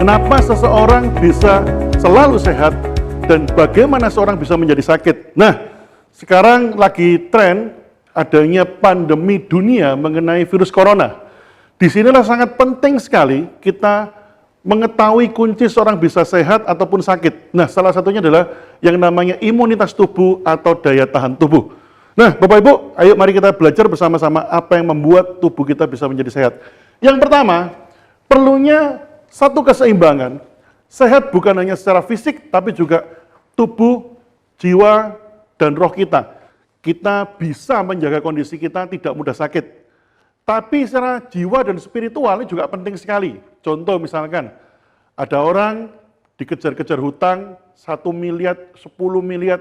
Kenapa seseorang bisa selalu sehat dan bagaimana seorang bisa menjadi sakit? Nah, sekarang lagi tren adanya pandemi dunia mengenai virus corona. Disinilah sangat penting sekali kita mengetahui kunci seorang bisa sehat ataupun sakit. Nah, salah satunya adalah yang namanya imunitas tubuh atau daya tahan tubuh. Nah, Bapak Ibu, ayo mari kita belajar bersama-sama apa yang membuat tubuh kita bisa menjadi sehat. Yang pertama, perlunya satu keseimbangan. Sehat bukan hanya secara fisik, tapi juga tubuh, jiwa, dan roh kita. Kita bisa menjaga kondisi kita tidak mudah sakit. Tapi secara jiwa dan spiritual ini juga penting sekali. Contoh misalkan, ada orang dikejar-kejar hutang, 1 miliar, 10 miliar,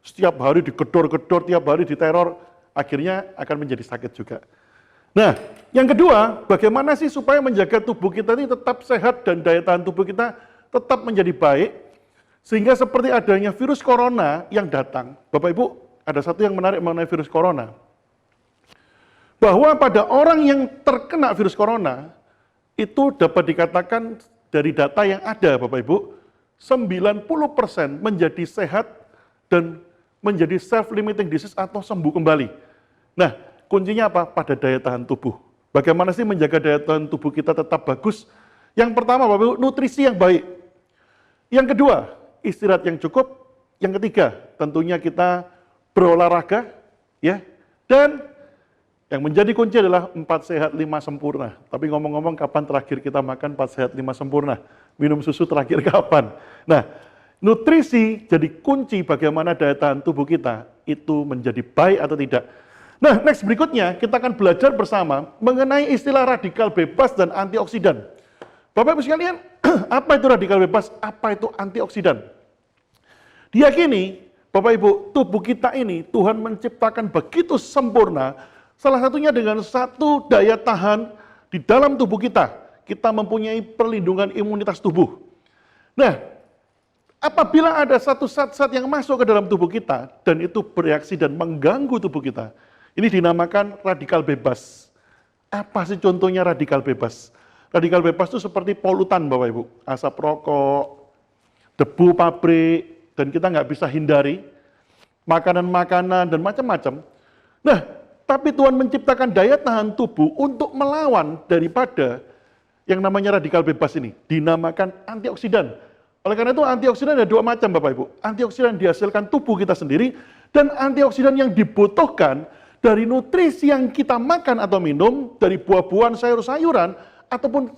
setiap hari digedor-gedor, tiap hari diteror, akhirnya akan menjadi sakit juga. Nah, yang kedua, bagaimana sih supaya menjaga tubuh kita ini tetap sehat dan daya tahan tubuh kita tetap menjadi baik, sehingga seperti adanya virus corona yang datang, Bapak Ibu, ada satu yang menarik mengenai virus corona, bahwa pada orang yang terkena virus corona, itu dapat dikatakan dari data yang ada, Bapak Ibu, 90% menjadi sehat dan menjadi self-limiting disease atau sembuh kembali. Nah, kuncinya apa? Pada daya tahan tubuh. Bagaimana sih menjaga daya tahan tubuh kita tetap bagus? Yang pertama, Bapak Ibu, nutrisi yang baik. Yang kedua, istirahat yang cukup. Yang ketiga, tentunya kita berolahraga, ya. Dan yang menjadi kunci adalah 4 sehat 5 sempurna. Tapi ngomong-ngomong, kapan terakhir kita makan 4 sehat 5 sempurna? Minum susu terakhir kapan? Nah, nutrisi jadi kunci bagaimana daya tahan tubuh kita itu menjadi baik atau tidak. Nah, next berikutnya kita akan belajar bersama mengenai istilah radikal bebas dan antioksidan. Bapak Ibu sekalian, apa itu radikal bebas? Apa itu antioksidan? Diyakini, Bapak Ibu, tubuh kita ini Tuhan menciptakan begitu sempurna, salah satunya dengan satu daya tahan di dalam tubuh kita. Kita mempunyai perlindungan imunitas tubuh. Nah, apabila ada satu zat-zat yang masuk ke dalam tubuh kita, dan itu bereaksi dan mengganggu tubuh kita, ini dinamakan radikal bebas. Apa sih contohnya radikal bebas? Radikal bebas itu seperti polutan, Bapak Ibu. Asap rokok, debu pabrik, dan kita nggak bisa hindari. Makanan-makanan, dan macam-macam. Nah, tapi Tuhan menciptakan daya tahan tubuh untuk melawan daripada yang namanya radikal bebas ini. Dinamakan antioksidan. Oleh karena itu antioksidan ada 2 macam, Bapak Ibu. Antioksidan dihasilkan tubuh kita sendiri, dan antioksidan yang dibutuhkan dari nutrisi yang kita makan atau minum, dari buah-buahan, sayur-sayuran, ataupun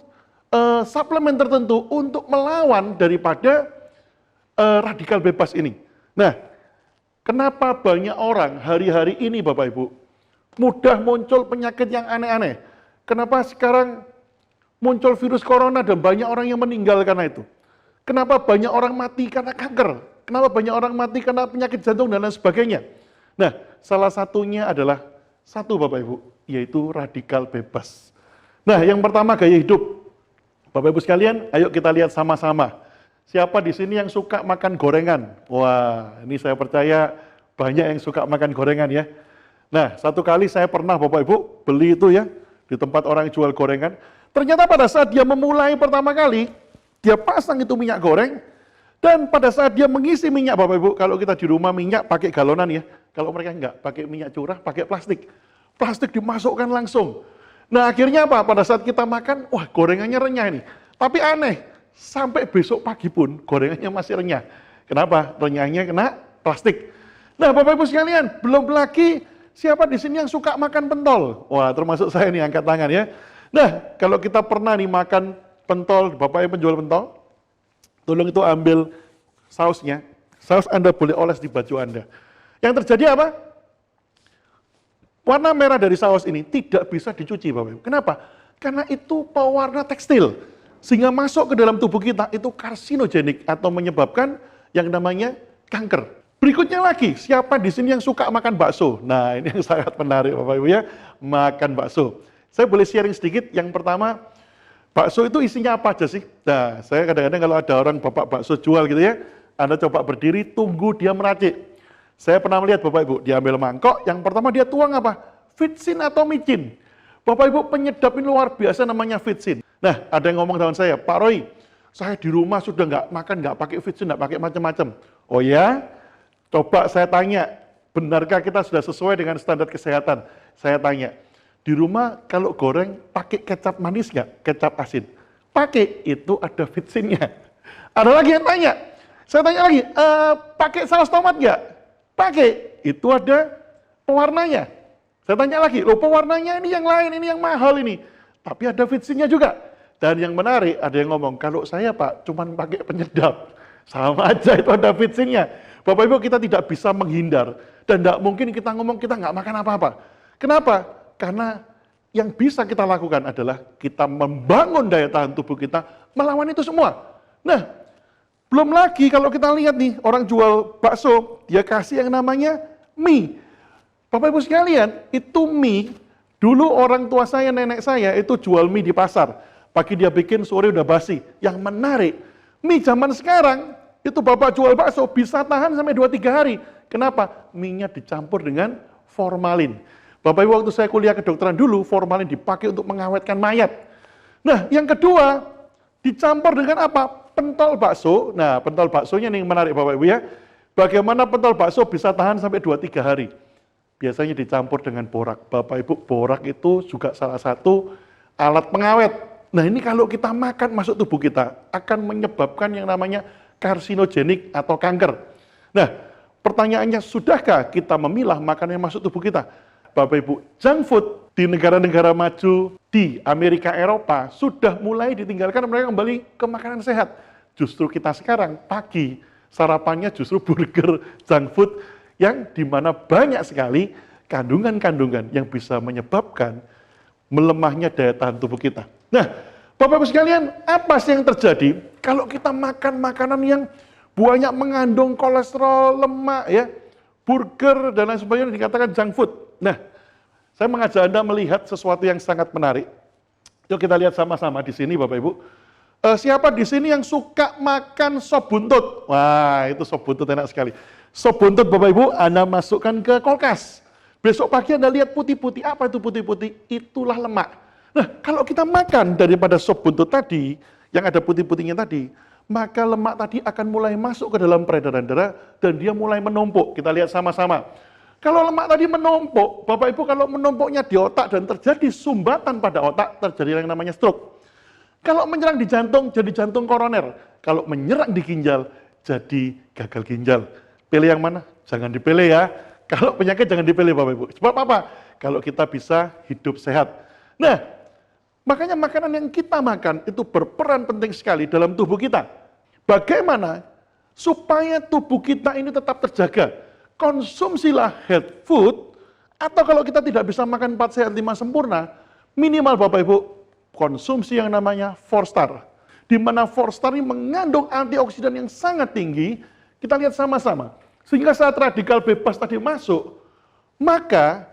suplemen tertentu untuk melawan daripada radikal bebas ini. Nah, kenapa banyak orang hari-hari ini, Bapak Ibu, mudah muncul penyakit yang aneh-aneh? Kenapa sekarang muncul virus corona dan banyak orang yang meninggal karena itu? Kenapa banyak orang mati karena kanker? Kenapa banyak orang mati karena penyakit jantung dan lain sebagainya? Nah, salah satunya adalah satu, Bapak Ibu, yaitu radikal bebas. Nah, yang pertama gaya hidup. Bapak Ibu sekalian, ayo kita lihat sama-sama. Siapa di sini yang suka makan gorengan? Wah, ini saya percaya banyak yang suka makan gorengan ya. Nah, satu kali saya pernah, Bapak Ibu, beli itu ya, di tempat orang jual gorengan. Ternyata pada saat dia memulai pertama kali, dia pasang itu minyak goreng, dan pada saat dia mengisi minyak, Bapak Ibu, kalau kita di rumah minyak pakai galonan ya, kalau mereka enggak, pakai minyak curah, pakai plastik. Plastik dimasukkan langsung. Nah akhirnya apa? Pada saat kita makan, wah gorengannya renyah ini. Tapi aneh, sampai besok pagi pun gorengannya masih renyah. Kenapa? Renyahnya kena plastik. Nah Bapak Ibu sekalian, belum lagi siapa di sini yang suka makan pentol? Wah termasuk saya nih, angkat tangan ya. Nah kalau kita pernah nih makan pentol, Bapak yang penjual pentol, tolong itu ambil sausnya. Saus Anda boleh oles di baju Anda. Yang terjadi apa? Warna merah dari saus ini tidak bisa dicuci, Bapak Ibu. Kenapa? Karena itu pewarna tekstil. Sehingga masuk ke dalam tubuh kita itu karsinogenik atau menyebabkan yang namanya kanker. Berikutnya lagi, siapa di sini yang suka makan bakso? Nah, ini yang sangat menarik, Bapak Ibu ya, makan bakso. Saya boleh sharing sedikit. Yang pertama, bakso itu isinya apa aja sih? Nah, saya kadang-kadang kalau ada orang bapak bakso jual gitu ya, Anda coba berdiri, tunggu dia meracik. Saya pernah melihat Bapak Ibu, diambil mangkok, yang pertama dia tuang apa? Vitsin atau micin. Bapak Ibu, penyedap ini luar biasa namanya vitsin. Nah, ada yang ngomong dengan saya, Pak Roy, Saya di rumah sudah nggak makan, nggak pakai vitsin, nggak pakai macam-macam. Oh ya? Coba saya tanya, benarkah kita sudah sesuai dengan standar kesehatan? Saya tanya, di rumah kalau goreng pakai kecap manis nggak? Kecap asin? Pakai, itu ada vitsinnya. Ada lagi yang tanya, saya tanya lagi, pakai saus tomat nggak? Pakai, itu ada pewarnanya. Saya tanya lagi, loh pewarnanya ini yang lain, ini yang mahal ini. Tapi ada vitsinnya juga. Dan yang menarik, ada yang ngomong, kalau saya Pak, cuman pakai penyedap. Sama aja, itu ada vitsinnya. Bapak Ibu, kita tidak bisa menghindar. Dan tidak mungkin kita ngomong, kita nggak makan apa-apa. Kenapa? Karena yang bisa kita lakukan adalah kita membangun daya tahan tubuh kita melawan itu semua. Nah, belum lagi kalau kita lihat nih, orang jual bakso, dia kasih yang namanya mie. Bapak Ibu sekalian, itu mie, dulu orang tua saya, nenek saya, itu jual mie di pasar. Pagi dia bikin, sore udah basi. Yang menarik, mie zaman sekarang, itu Bapak jual bakso bisa tahan sampai 2-3 hari. Kenapa? Mie-nya dicampur dengan formalin. Bapak Ibu, waktu saya kuliah kedokteran dulu, formalin dipakai untuk mengawetkan mayat. Nah, yang kedua, dicampur dengan apa? Pentol bakso. Nah, pentol baksonya nih yang menarik Bapak Ibu ya. Bagaimana pentol bakso bisa tahan sampai 2-3 hari? Biasanya dicampur dengan borak. Bapak Ibu, borak itu juga salah satu alat pengawet. Nah ini kalau kita makan masuk tubuh kita, akan menyebabkan yang namanya karsinogenik atau kanker. Nah, pertanyaannya, sudahkah kita memilah makanan yang masuk tubuh kita? Bapak Ibu, junk food di negara-negara maju, di Amerika, Eropa, sudah mulai ditinggalkan, mereka kembali ke makanan sehat. Justru kita sekarang, pagi, sarapannya justru burger, junk food, yang dimana banyak sekali kandungan-kandungan yang bisa menyebabkan melemahnya daya tahan tubuh kita. Nah, Bapak Ibu sekalian, apa sih yang terjadi kalau kita makan makanan yang banyak mengandung kolesterol, lemak, ya, burger, dan lain sebagainya dikatakan junk food. Nah, saya mengajak Anda melihat sesuatu yang sangat menarik. Yuk kita lihat sama-sama di sini, Bapak Ibu. Siapa di sini yang suka makan sop buntut? Wah, itu sop buntut enak sekali. Sop buntut, Bapak Ibu, Anda masukkan ke kulkas. Besok pagi Anda lihat putih-putih. Apa itu putih-putih? Itulah lemak. Nah, kalau kita makan daripada sop buntut tadi, yang ada putih-putihnya tadi, maka lemak tadi akan mulai masuk ke dalam peredaran darah, dan dia mulai menumpuk. Kita lihat sama-sama. Kalau lemak tadi menumpuk, Bapak Ibu, kalau menumpuknya di otak dan terjadi sumbatan pada otak, terjadi yang namanya stroke. Kalau menyerang di jantung, jadi jantung koroner. Kalau menyerang di ginjal, jadi gagal ginjal. Pilih yang mana? Jangan dipilih ya. Kalau penyakit jangan dipilih Bapak Ibu. Sebab apa? Kalau kita bisa hidup sehat. Nah, makanya makanan yang kita makan itu berperan penting sekali dalam tubuh kita. Bagaimana supaya tubuh kita ini tetap terjaga? Konsumsilah health food, atau kalau kita tidak bisa makan 4 sehat 5 sempurna, minimal Bapak Ibu, konsumsi yang namanya 4-star. Di mana 4-star ini mengandung antioksidan yang sangat tinggi, kita lihat sama-sama. Sehingga saat radikal bebas tadi masuk, maka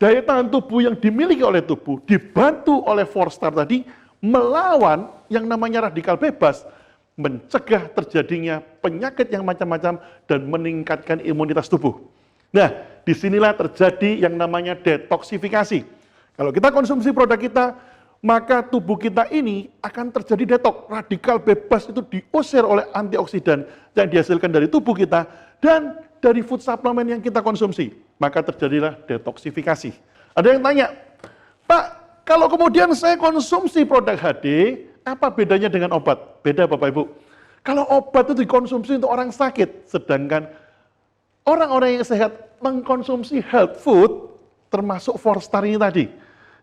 daya tahan tubuh yang dimiliki oleh tubuh, dibantu oleh 4-star tadi, melawan yang namanya radikal bebas, mencegah terjadinya penyakit yang macam-macam, dan meningkatkan imunitas tubuh. Nah, disinilah terjadi yang namanya detoksifikasi. Kalau kita konsumsi produk kita, maka tubuh kita ini akan terjadi detoks. Radikal bebas itu diusir oleh antioksidan yang dihasilkan dari tubuh kita, dan dari food supplement yang kita konsumsi. Maka terjadilah detoksifikasi. Ada yang tanya, Pak, kalau kemudian saya konsumsi produk HD, apa bedanya dengan obat? Beda Bapak Ibu. Kalau obat itu dikonsumsi untuk orang sakit, sedangkan orang-orang yang sehat mengkonsumsi health food, termasuk 4-star ini tadi.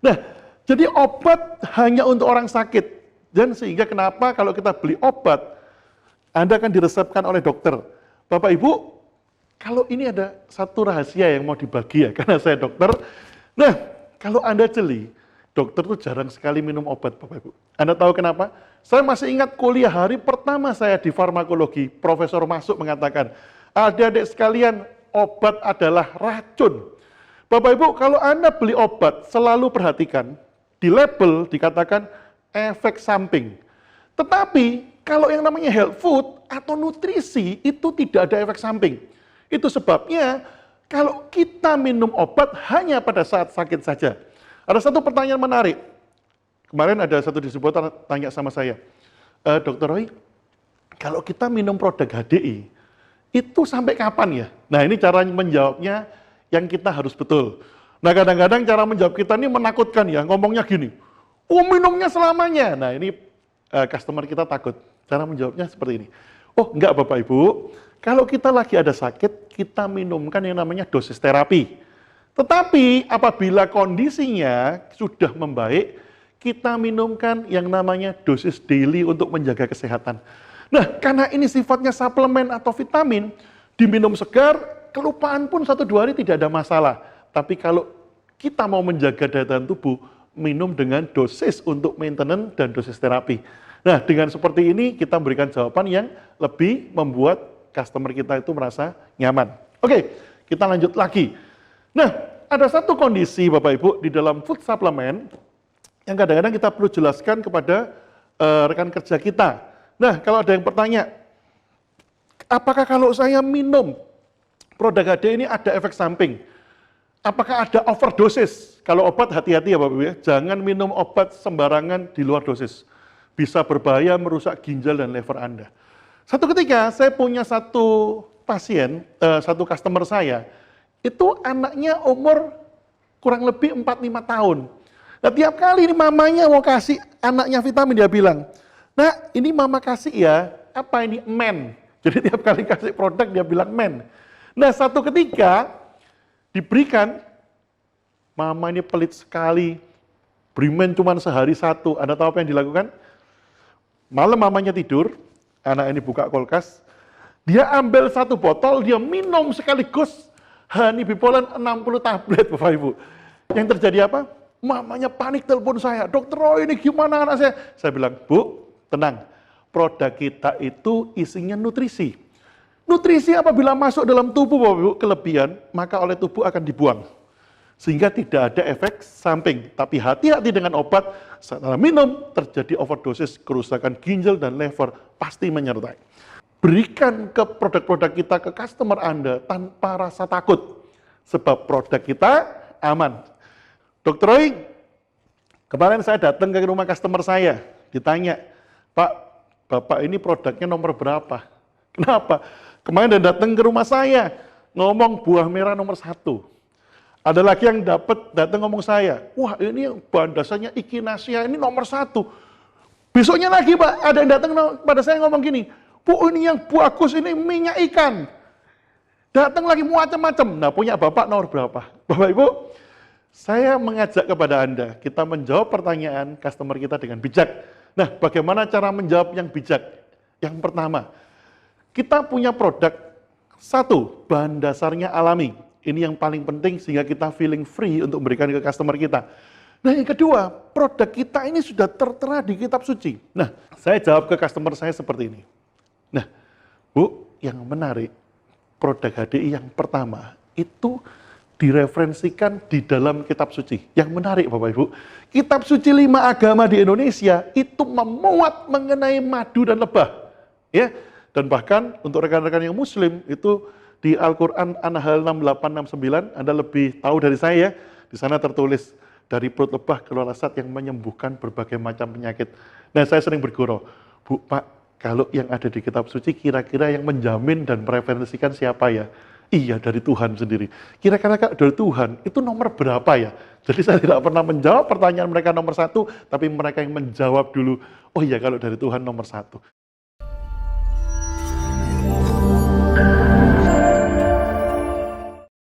Nah, jadi obat hanya untuk orang sakit. Dan sehingga kenapa kalau kita beli obat, Anda akan diresepkan oleh dokter. Bapak Ibu, kalau ini ada satu rahasia yang mau dibagi ya, karena saya dokter. Nah, kalau Anda jeli, dokter tuh jarang sekali minum obat, Bapak Ibu. Anda tahu kenapa? Saya masih ingat kuliah hari pertama saya di farmakologi, Profesor masuk mengatakan, adik-adik sekalian, obat adalah racun. Bapak Ibu, kalau Anda beli obat, selalu perhatikan, di label dikatakan efek samping. Tetapi, kalau yang namanya health food atau nutrisi, itu tidak ada efek samping. Itu sebabnya, kalau kita minum obat hanya pada saat sakit saja. Ada satu pertanyaan menarik. Kemarin ada satu distributor tanya sama saya, Dokter Roy, kalau kita minum produk HDI, itu sampai kapan ya? Nah ini cara menjawabnya yang kita harus betul. Nah kadang-kadang cara menjawab kita ini menakutkan ya, ngomongnya gini, oh minumnya selamanya. Nah ini customer kita takut. Cara menjawabnya seperti ini. Oh enggak Bapak Ibu, kalau kita lagi ada sakit, kita minumkan yang namanya dosis terapi. Tetapi apabila kondisinya sudah membaik, kita minumkan yang namanya dosis daily untuk menjaga kesehatan. Nah, karena ini sifatnya suplemen atau vitamin, diminum segar, kelupaan pun 1-2 hari tidak ada masalah. Tapi kalau kita mau menjaga daya tahan tubuh, minum dengan dosis untuk maintenance dan dosis terapi. Nah, dengan seperti ini kita berikan jawaban yang lebih membuat customer kita itu merasa nyaman. Oke, kita lanjut lagi. Nah, ada satu kondisi Bapak Ibu di dalam food supplement yang kadang-kadang kita perlu jelaskan kepada rekan kerja kita. Nah, kalau ada yang bertanya, apakah kalau saya minum produk HD ini ada efek samping? Apakah ada overdosis? Kalau obat hati-hati ya Bapak Ibu ya, jangan minum obat sembarangan di luar dosis. Bisa berbahaya merusak ginjal dan lever Anda. Satu ketika saya punya satu pasien, satu customer saya, itu anaknya umur kurang lebih 4-5 tahun. Nah tiap kali ini mamanya mau kasih anaknya vitamin, dia bilang, nah ini mama kasih ya, apa ini men. Jadi tiap kali kasih produk dia bilang men. Nah satu ketika diberikan, mama ini pelit sekali, beri men cuma sehari 1. Anda tahu apa yang dilakukan? Malam mamanya tidur, anak ini buka kulkas, dia ambil 1 botol, dia minum sekaligus Honey Bipolen 60 tablet Bapak Ibu. Yang terjadi apa? Mamanya panik telepon saya, Dokter Roy ini gimana anak saya? Saya bilang, Bu, tenang, produk kita itu isinya nutrisi. Nutrisi apabila masuk dalam tubuh Bapak Ibu kelebihan, maka oleh tubuh akan dibuang. Sehingga tidak ada efek samping. Tapi hati-hati dengan obat, setelah minum terjadi overdosis, kerusakan ginjal dan lever pasti menyertai. Berikan ke produk-produk kita, ke customer Anda tanpa rasa takut. Sebab produk kita aman. Dokter Roy, kemarin saya datang ke rumah customer saya, ditanya, Pak, Bapak ini produknya nomor berapa? Kenapa? Kemarin dia datang ke rumah saya, ngomong buah merah nomor 1. Ada lagi yang datang ngomong saya, wah ini bahan dasarnya Echinacea, ini nomor 1. Besoknya lagi Pak, ada yang datang pada saya ngomong gini, Bu ini yang bagus ini minyak ikan. Datang lagi macam-macam. Nah punya Bapak nomor berapa? Bapak Ibu, saya mengajak kepada Anda, kita menjawab pertanyaan customer kita dengan bijak. Nah, bagaimana cara menjawab yang bijak? Yang pertama, kita punya produk, 1, bahan dasarnya alami. Ini yang paling penting sehingga kita feeling free untuk memberikan ke customer kita. Nah, yang kedua, produk kita ini sudah tertera di kitab suci. Nah, saya jawab ke customer saya seperti ini. Nah, Bu, yang menarik, produk HDI yang pertama, itu direferensikan di dalam kitab suci. Yang menarik Bapak Ibu, kitab suci 5 agama di Indonesia itu memuat mengenai madu dan lebah. Ya, dan bahkan untuk rekan-rekan yang muslim itu di Al-Qur'an An-Nahl 6869, Anda lebih tahu dari saya, di sana tertulis dari perut lebah keluar zat yang menyembuhkan berbagai macam penyakit. Nah, saya sering bergurau, Bu, Pak, kalau yang ada di kitab suci kira-kira yang menjamin dan mereferensikan siapa ya? Iya, dari Tuhan sendiri. Kira-kira dari Tuhan, itu nomor berapa ya? Jadi saya tidak pernah menjawab pertanyaan mereka nomor 1, tapi mereka yang menjawab dulu, oh iya kalau dari Tuhan nomor 1.